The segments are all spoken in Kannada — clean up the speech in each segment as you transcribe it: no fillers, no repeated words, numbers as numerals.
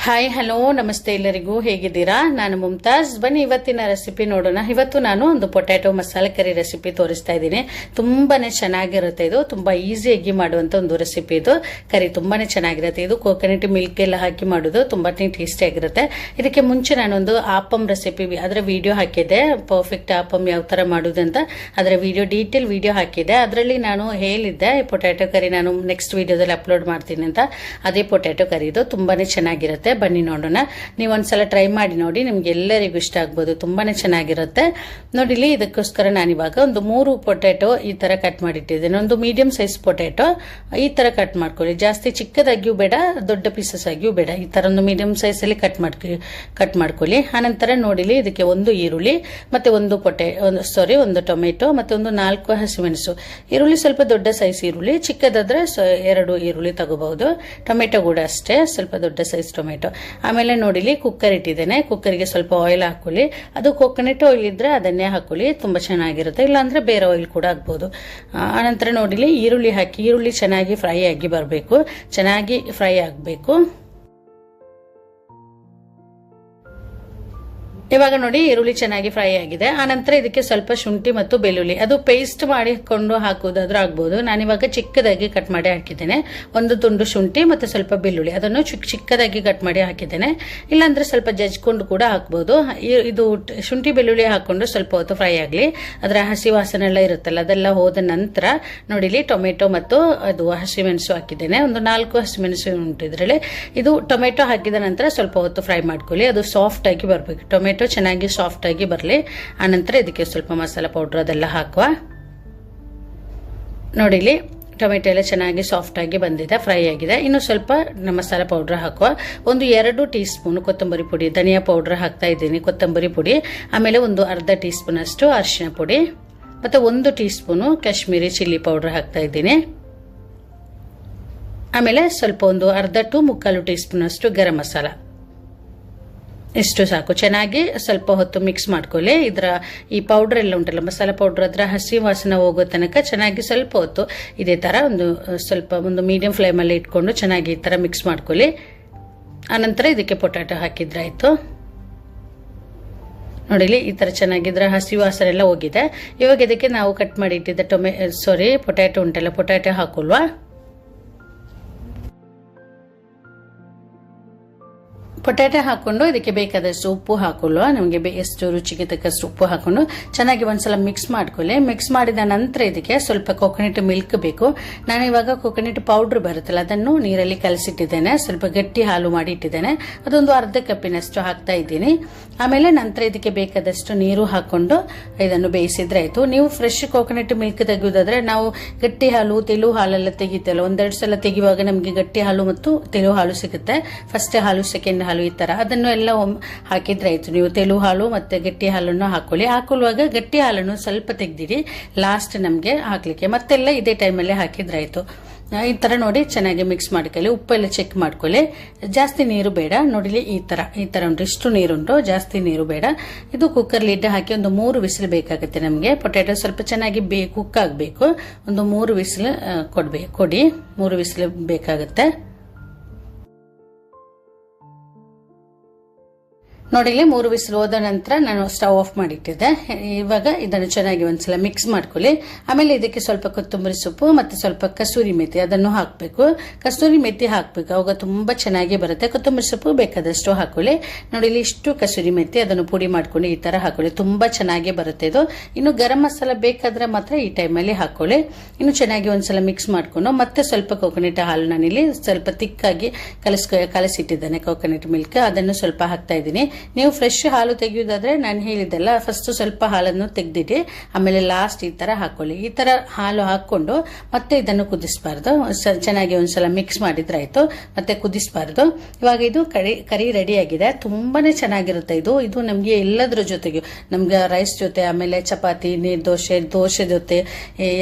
ಹಾಯ್ ಹಲೋ ನಮಸ್ತೆ ಎಲ್ಲರಿಗೂ ಹೇಗಿದ್ದೀರಾ ನಾನು ಮುಮ್ತಾಜ್ ಬನ್ನಿ ಇವತ್ತಿನ ರೆಸಿಪಿ ನೋಡೋಣ ಇವತ್ತು ನಾನು ಒಂದು ಪೊಟ್ಯಾಟೊ ಮಸಾಲೆ ಕರಿ ರೆಸಿಪಿ ತೋರಿಸ್ತಾ ಇದ್ದೀನಿ ತುಂಬಾನೇ ಚೆನ್ನಾಗಿರುತ್ತೆ ಇದು ತುಂಬಾ ಈಸಿಯಾಗಿ ಮಾಡುವಂತ ಒಂದು ರೆಸಿಪಿ ಇದು ಕರಿ ತುಂಬಾನೇ ಚೆನ್ನಾಗಿರುತ್ತೆ ಇದು ಕೋಕೋನಟ್ ಮಿಲ್ಕ್ ಎಲ್ಲ ಹಾಕಿ ಮಾಡೋದು ತುಂಬಾನೇ ಟೇಸ್ಟಿ ಆಗಿರುತ್ತೆ ಇದಕ್ಕೆ ಮುಂಚೆ ನಾನೊಂದು ಆಪಂ ರೆಸಿಪಿ ಅದರ ವಿಡಿಯೋ ಹಾಕಿದ್ದೆ ಪರ್ಫೆಕ್ಟ್ ಆಪಂ ಯಾವ ತರ ಮಾಡೋದು ಅಂತ ಅದರ ವಿಡಿಯೋ ಡೀಟೇಲ್ ವಿಡಿಯೋ ಹಾಕಿದ್ದೆ ಅದರಲ್ಲಿ ನಾನು ಹೇಳಿದ್ದೆ ಪೊಟ್ಯಾಟೊ ಕರಿ ನಾನು ನೆಕ್ಸ್ಟ್ ವಿಡಿಯೋದಲ್ಲಿ ಅಪ್ಲೋಡ್ ಮಾಡ್ತೀನಿ ಅಂತ ಅದೇ ಪೊಟ್ಯಾಟೊ ಕರಿ ಇದು ತುಂಬಾನೇ ಚೆನ್ನಾಗಿರುತ್ತೆ ಬನ್ನಿ ನೋಡೋಣ ನೀವು ಒಂದ್ಸಲ ಟ್ರೈ ಮಾಡಿ ನೋಡಿ ನಿಮ್ಗೆ ಎಲ್ಲರಿಗೂ ಇಷ್ಟ ಆಗ್ಬೋದು ತುಂಬಾನೇ ಚೆನ್ನಾಗಿರುತ್ತೆ ನೋಡಿ ಇಲ್ಲಿ ಇದಕ್ಕೋಸ್ಕರ ನಾನು ಇವಾಗ ಒಂದು 3 ಪೊಟ್ಯಾಟೊ ಈ ತರ ಕಟ್ ಮಾಡಿಟ್ಟಿದ್ದೇನೆ ಒಂದು ಮೀಡಿಯಂ ಸೈಜ್ ಪೊಟ್ಯಾಟೊ ಈ ತರ ಕಟ್ ಮಾಡ್ಕೊಳ್ಳಿ ಜಾಸ್ತಿ ಚಿಕ್ಕದಾಗಿಯೂ ಬೇಡ ದೊಡ್ಡ ಪೀಸಸ್ ಆಗಿಯೂ ಬೇಡ ಈ ತರ ಒಂದು ಮೀಡಿಯಂ ಸೈಜ್ ಅಲ್ಲಿ ಕಟ್ ಮಾಡ್ಕೊಳ್ಳಿ ಆನಂತರ ನೋಡಿಲಿ ಇದಕ್ಕೆ ಒಂದು ಈರುಳ್ಳಿ ಮತ್ತೆ ಒಂದು ಟೊಮೆಟೊ ಮತ್ತೆ ಒಂದು 4 ಹಸಿಮೆಣಸು ಈರುಳ್ಳಿ ಸ್ವಲ್ಪ ದೊಡ್ಡ ಸೈಜ್ ಈರುಳ್ಳಿ ಚಿಕ್ಕದಾದ್ರೆ 2 ಈರುಳ್ಳಿ ತಗೋಬಹುದು ಟೊಮೆಟೊ ಕೂಡ ಅಷ್ಟೇ ಸ್ವಲ್ಪ ದೊಡ್ಡ ಸೈಜ್ ಟೊಮೆಟೊ ಆಮೇಲೆ ನೋಡಿಲಿ ಕುಕ್ಕರ್ ಇಟ್ಟಿದ್ದೇನೆ ಕುಕ್ಕರ್ಗೆ ಸ್ವಲ್ಪ ಆಯಿಲ್ ಹಾಕೊಳ್ಳಿ ಅದು ಕೋಕೋನಟ್ ಆಯಿಲ್ ಇದ್ರೆ ಅದನ್ನೇ ಹಾಕೊಳ್ಳಿ ತುಂಬಾ ಚೆನ್ನಾಗಿರುತ್ತೆ ಇಲ್ಲಾಂದ್ರೆ ಬೇರೆ ಆಯಿಲ್ ಕೂಡ ಆಗ್ಬಹುದು ಆನಂತರ ನೋಡಿಲಿ ಈರುಳ್ಳಿ ಹಾಕಿ ಈರುಳ್ಳಿ ಚೆನ್ನಾಗಿ ಫ್ರೈ ಆಗಿ ಬರಬೇಕು ಚೆನ್ನಾಗಿ ಫ್ರೈ ಆಗಬೇಕು ಇವಾಗ ನೋಡಿ ಈರುಳ್ಳಿ ಚೆನ್ನಾಗಿ ಫ್ರೈ ಆಗಿದೆ ಆನಂತರ ಇದಕ್ಕೆ ಸ್ವಲ್ಪ ಶುಂಠಿ ಮತ್ತು ಬೆಳ್ಳುಳ್ಳಿ ಅದು ಪೇಸ್ಟ್ ಮಾಡಿಕೊಂಡು ಹಾಕುವುದಾದ್ರೂ ಆಗ್ಬಹುದು ನಾನಿವಾಗ ಚಿಕ್ಕದಾಗಿ ಕಟ್ ಮಾಡಿ ಹಾಕಿದ್ದೇನೆ ಒಂದು ತುಂಡು ಶುಂಠಿ ಮತ್ತೆ ಸ್ವಲ್ಪ ಬೆಳ್ಳುಳ್ಳಿ ಅದನ್ನು ಚಿಕ್ಕದಾಗಿ ಕಟ್ ಮಾಡಿ ಹಾಕಿದ್ದೇನೆ ಇಲ್ಲಾಂದ್ರೆ ಸ್ವಲ್ಪ ಜಜ್ಕೊಂಡು ಕೂಡ ಹಾಕಬಹುದು ಇದು ಶುಂಠಿ ಬೆಳ್ಳುಳ್ಳಿ ಹಾಕೊಂಡು ಸ್ವಲ್ಪ ಹೊತ್ತು ಫ್ರೈ ಆಗಲಿ ಅದರ ಹಸಿ ವಾಸನೆ ಎಲ್ಲ ಇರುತ್ತಲ್ಲ ಅದೆಲ್ಲ ಹೋದ ನಂತರ ನೋಡಿಲಿ ಟೊಮೆಟೊ ಮತ್ತು ಅದು ಹಸಿಮೆಣಸು ಹಾಕಿದ್ದೇನೆ ಒಂದು 4 ಹಸಿಮೆಣಸು ಉಂಟು ಇದರಲ್ಲಿ ಇದು ಟೊಮೆಟೊ ಹಾಕಿದ ನಂತರ ಸ್ವಲ್ಪ ಹೊತ್ತು ಫ್ರೈ ಮಾಡ್ಕೊಳ್ಳಿ ಅದು ಸಾಫ್ಟ್ ಆಗಿ ಬರಬೇಕು ಟೊಮೆಟೊ ಚೆನ್ನಾಗಿ ಸಾಫ್ಟ್ ಆಗಿ ಬರಲಿ ಆನಂತರ ಇದಕ್ಕೆ ಸ್ವಲ್ಪ ಮಸಾಲಾ ಪೌಡರ್ ಅದೆಲ್ಲ ಹಾಕುವ ನೋಡಿಲಿ ಟೊಮೆಟೊ ಎಲ್ಲ ಚೆನ್ನಾಗಿ ಸಾಫ್ಟ್ ಆಗಿ ಬಂದಿದೆ ಫ್ರೈ ಆಗಿದೆ ಇನ್ನು ಸ್ವಲ್ಪ ಮಸಾಲಾ ಪೌಡರ್ ಹಾಕುವ ಒಂದು 2 ಟೀ ಸ್ಪೂನ್ ಕೊತ್ತಂಬರಿ ಪುಡಿ ಧನಿಯಾ ಪೌಡರ್ ಹಾಕ್ತಾ ಇದ್ದೀನಿ ಕೊತ್ತಂಬರಿ ಪುಡಿ ಆಮೇಲೆ ಒಂದು ಅರ್ಧ ಟೀ ಸ್ಪೂನ್ ಅಷ್ಟು ಅರಿಶಿನ ಪುಡಿ ಮತ್ತೆ 1 tea spoon Kashmiri chilli powder ಹಾಕ್ತಾ ಇದ್ದೀನಿ ಆಮೇಲೆ ಸ್ವಲ್ಪ ಒಂದು ಅರ್ಧ ಟು ಮುಕ್ಕಾಲು ಟೀ ಸ್ಪೂನ್ ಅಷ್ಟು ಗರಂ ಮಸಾಲ ಇಷ್ಟು ಸಾಕು ಚೆನ್ನಾಗಿ ಸ್ವಲ್ಪ ಹೊತ್ತು ಮಿಕ್ಸ್ ಮಾಡ್ಕೊಳ್ಳಿ ಇದರ ಈ ಪೌಡರ್ ಎಲ್ಲ ಉಂಟಲ್ಲ ಮಸಾಲಾ ಪೌಡರ್ ಅದರ ಹಸಿ ವಾಸನೆ ಹೋಗೋ ತನಕ ಚೆನ್ನಾಗಿ ಸ್ವಲ್ಪ ಹೊತ್ತು ಇದೇ ತರ ಒಂದು ಮೀಡಿಯಂ ಫ್ಲೇಮ್ ಅಲ್ಲಿ ಇಟ್ಕೊಂಡು ಚೆನ್ನಾಗಿ ಈ ತರ ಮಿಕ್ಸ್ ಮಾಡ್ಕೊಳ್ಳಿ ಆನಂತರ ಇದಕ್ಕೆ ಪೊಟ್ಯಾಟೊ ಹಾಕಿದ್ರಾಯ್ತು ನೋಡಿಲಿ ಈ ತರ ಚೆನ್ನಾಗಿದ್ರೆ ಹಸಿ ವಾಸನೆ ಎಲ್ಲ ಹೋಗಿದೆ ಇವಾಗ ಇದಕ್ಕೆ ನಾವು ಕಟ್ ಮಾಡಿ ಇಟ್ಟಿದ್ದ ಪೊಟ್ಯಾಟೊ ಉಂಟಲ್ಲ ಪೊಟ್ಯಾಟೊ ಹಾಕೊಲ್ವಾ ಪೊಟ್ಯಾಟೊ ಹಾಕೊಂಡು ಇದಕ್ಕೆ ಬೇಕಾದಷ್ಟು ಉಪ್ಪು ಹಾಕೊಳ್ಳುವ ನಮಗೆ ಎಷ್ಟು ರುಚಿಗೆ ತಕ್ಕಷ್ಟು ಉಪ್ಪು ಹಾಕೊಂಡು ಚೆನ್ನಾಗಿ ಒಂದ್ಸಲ ಮಿಕ್ಸ್ ಮಾಡ್ಕೊಳ್ಳಿ ಮಿಕ್ಸ್ ಮಾಡಿದ ನಂತರ ಇದಕ್ಕೆ ಸ್ವಲ್ಪ ಕೋಕೋನಟ್ ಮಿಲ್ಕ್ ಬೇಕು ನಾನು ಇವಾಗ ಕೋಕೋನಟ್ ಪೌಡರ್ ಬರುತ್ತಲ್ಲ ಅದನ್ನು ನೀರಲ್ಲಿ ಕಲಸಿಟ್ಟಿದ್ದೇನೆ ಸ್ವಲ್ಪ ಗಟ್ಟಿ ಹಾಲು ಮಾಡಿ ಇಟ್ಟಿದ್ದೇನೆ ಅದೊಂದು ಅರ್ಧ ಕಪ್ಪಿನಷ್ಟು ಹಾಕ್ತಾ ಇದ್ದೀನಿ ಆಮೇಲೆ ನಂತರ ಇದಕ್ಕೆ ಬೇಕಾದಷ್ಟು ನೀರು ಹಾಕೊಂಡು ಇದನ್ನು ಬೇಯಿಸಿದ್ರೆ ಆಯ್ತು ನೀವು ಫ್ರೆಶ್ ಕೋಕೋನಟ್ ಮಿಲ್ಕ್ ತೆಗೆಯುವುದಾದ್ರೆ ನಾವು ಗಟ್ಟಿ ಹಾಲು ತೆಳು ಹಾಲೆಲ್ಲ ತೆಗಿತೇವೆ ಒಂದೆರಡು ಸಲ ತೆಗೆಯುವಾಗ ನಮಗೆ ಗಟ್ಟಿ ಹಾಲು ಮತ್ತು ತೆಳು ಹಾಲು ಸಿಗುತ್ತೆ ಫಸ್ಟ್ ಹಾಲು ಸೆಕೆಂಡ್ ಹಾಲು ಈ ತರ ಅದನ್ನು ಎಲ್ಲ ಹಾಕಿದ್ರೆ ಆಯ್ತು ನೀವು ತೆಳು ಹಾಲು ಮತ್ತೆ ಗಟ್ಟಿ ಹಾಲನ್ನು ಹಾಕೊಳ್ಳುವಾಗ ಗಟ್ಟಿ ಹಾಲನ್ನು ಸ್ವಲ್ಪ ತೆಗೆದಿರಿ ಲಾಸ್ಟ್ ನಮ್ಗೆ ಹಾಕ್ಲಿಕ್ಕೆ ಮತ್ತೆಲ್ಲ ಇದೇ ಟೈಮಲ್ಲಿ ಹಾಕಿದ್ರೆ ಆಯ್ತು ಈ ತರ ನೋಡಿ ಚೆನ್ನಾಗಿ ಮಿಕ್ಸ್ ಮಾಡ್ಕೊಳ್ಳಿ ಉಪ್ಪೆಲ್ಲ ಚೆಕ್ ಮಾಡ್ಕೊಳ್ಳಿ ಜಾಸ್ತಿ ನೀರು ಬೇಡ ನೋಡಿಲಿ ಈ ತರ ಉಂಟು ಇಷ್ಟು ನೀರುಂಟು ಜಾಸ್ತಿ ನೀರು ಬೇಡ ಇದು ಕುಕ್ಕರ್ ಲಿಡ್ ಹಾಕಿ ಒಂದು 3 ವಿಸಿಲ್ ಬೇಕಾಗುತ್ತೆ ನಮಗೆ ಪೊಟ್ಯಾಟೊ ಸ್ವಲ್ಪ ಚೆನ್ನಾಗಿ ಕುಕ್ ಆಗಬೇಕು ಒಂದು 3 ವಿಸಿಲ್ ಕೊಡಿ 3 ವಿಸಿಲ್ ಬೇಕಾಗುತ್ತೆ ನೋಡಿಲಿ 3 ವಿಸಿಲ್ ಹೋದ ನಂತರ ನಾನು ಸ್ಟವ್ ಆಫ್ ಮಾಡಿಟ್ಟಿದ್ದೆ ಇವಾಗ ಇದನ್ನು ಚೆನ್ನಾಗಿ ಒಂದ್ಸಲ ಮಿಕ್ಸ್ ಮಾಡ್ಕೊಳ್ಳಿ ಆಮೇಲೆ ಇದಕ್ಕೆ ಸ್ವಲ್ಪ ಕೊತ್ತಂಬರಿ ಸೊಪ್ಪು ಮತ್ತೆ ಸ್ವಲ್ಪ ಕಸೂರಿ ಮೆಥಿ ಅದನ್ನು ಹಾಕಬೇಕು ಕಸೂರಿ ಮೆಥಿ ಹಾಕಬೇಕು ಅವಾಗ ತುಂಬಾ ಚೆನ್ನಾಗಿ ಬರುತ್ತೆ ಕೊತ್ತಂಬರಿ ಸೊಪ್ಪು ಬೇಕಾದಷ್ಟು ಹಾಕೊಳ್ಳಿ ನೋಡಿಲಿ ಇಷ್ಟು ಕಸೂರಿ ಮೆಥಿ ಅದನ್ನು ಪುಡಿ ಮಾಡ್ಕೊಂಡು ಈ ತರ ಹಾಕೊಳ್ಳಿ ತುಂಬಾ ಚೆನ್ನಾಗಿ ಬರುತ್ತೆ ಇದು ಇನ್ನು ಗರಂ ಮಸಾಲ ಬೇಕಾದ್ರೆ ಮಾತ್ರ ಈ ಟೈಮಲ್ಲಿ ಹಾಕೊಳ್ಳಿ ಇನ್ನು ಚೆನ್ನಾಗಿ ಒಂದ್ಸಲ ಮಿಕ್ಸ್ ಮಾಡ್ಕೊಂಡು ಮತ್ತೆ ಸ್ವಲ್ಪ ಕೋಕೋನಟ್ ಹಾಲು ನಾನಿಲ್ಲಿ ಸ್ವಲ್ಪ ತಿಕ್ಕಾಗಿ ಕಲಸಿಟ್ಟಿದ್ದೇನೆ ಕೋಕೋನಟ್ ಮಿಲ್ಕ್ ಅದನ್ನು ಸ್ವಲ್ಪ ಹಾಕ್ತಾ ಇದ್ದೀನಿ ನೀವು ಫ್ರೆಶ್ ಹಾಲು ತೆಗೆಯುವುದಾದ್ರೆ ನಾನು ಹೇಳಿದ್ದೆಲ್ಲ ಫಸ್ಟ್ ಸ್ವಲ್ಪ ಹಾಲನ್ನು ತೆಗೆದಿಡಿ ಆಮೇಲೆ ಲಾಸ್ಟ್ ಈ ತರ ಹಾಕೊಳ್ಳಿ ಈ ತರ ಹಾಲು ಹಾಕೊಂಡು ಮತ್ತೆ ಇದನ್ನು ಕುದಿಸಬಾರ್ದು ಚೆನ್ನಾಗಿ ಒಂದ್ಸಲ ಮಿಕ್ಸ್ ಮಾಡಿದ್ರೆ ಆಯ್ತು ಮತ್ತೆ ಕುದಿಸಬಾರ್ದು ಇವಾಗ ಇದು ಕರಿ ರೆಡಿ ಆಗಿದೆ ತುಂಬಾನೇ ಚೆನ್ನಾಗಿರುತ್ತೆ ಇದು ನಮ್ಗೆ ಎಲ್ಲದ್ರ ಜೊತೆಗೆ ನಮ್ಗೆ ರೈಸ್ ಜೊತೆ ಆಮೇಲೆ ಚಪಾತಿ ದೋಸೆ ಜೊತೆ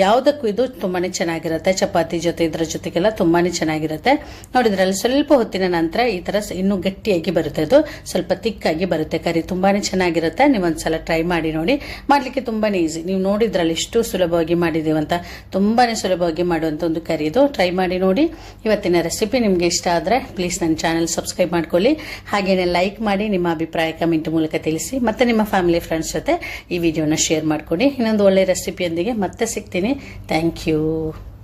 ಯಾವುದಕ್ಕೂ ಇದು ತುಂಬಾನೇ ಚೆನ್ನಾಗಿರುತ್ತೆ ಚಪಾತಿ ಜೊತೆ ಇದ್ರ ಜೊತೆಗೆಲ್ಲ ತುಂಬಾನೇ ಚೆನ್ನಾಗಿರುತ್ತೆ ನೋಡಿದ್ರಲ್ಲಿ ಸ್ವಲ್ಪ ಹೊತ್ತಿನ ನಂತರ ಈ ತರ ಇನ್ನು ಗಟ್ಟಿಯಾಗಿ ಬರುತ್ತೆ ಅದು ಸ್ವಲ್ಪ ತಿಕ್ಕಾಗಿ ಆಗಿ ಬರುತ್ತೆ ಕರಿ. ತುಂಬಾನೇ ಚೆನ್ನಾಗಿರುತ್ತೆ. ನೀವೊಂದ್ಸಲ ಟ್ರೈ ಮಾಡಿ ನೋಡಿ. ಮಾಡ್ಲಿಕ್ಕೆ ತುಂಬಾನೇ ಈಸಿ. ನೀವು ನೋಡಿದ್ರಲ್ಲಿ ಎಷ್ಟು ಸುಲಭವಾಗಿ ಮಾಡಿದೀವಂತ. ತುಂಬಾನೇ ಸುಲಭವಾಗಿ ಮಾಡುವಂತ ಒಂದು ಕರಿ ಇದು. ಟ್ರೈ ಮಾಡಿ ನೋಡಿ. ಇವತ್ತಿನ ರೆಸಿಪಿ ನಿಮ್ಗೆ ಇಷ್ಟ ಆದ್ರೆ ಪ್ಲೀಸ್ ನನ್ನ ಚಾನೆಲ್ ಸಬ್ಸ್ಕ್ರೈಬ್ ಮಾಡ್ಕೊಳ್ಳಿ. ಹಾಗೇನೆ ಲೈಕ್ ಮಾಡಿ, ನಿಮ್ಮ ಅಭಿಪ್ರಾಯ ಕಮೆಂಟ್ ಮೂಲಕ ತಿಳಿಸಿ. ಮತ್ತೆ ನಿಮ್ಮ ಫ್ಯಾಮಿಲಿ ಫ್ರೆಂಡ್ಸ್ ಜೊತೆ ಈ ವಿಡಿಯೋನ ಶೇರ್ ಮಾಡ್ಕೊಡಿ. ಇನ್ನೊಂದು ಒಳ್ಳೆ ರೆಸಿಪಿಯೊಂದಿಗೆ ಮತ್ತೆ ಸಿಗ್ತೀನಿ. Thank you.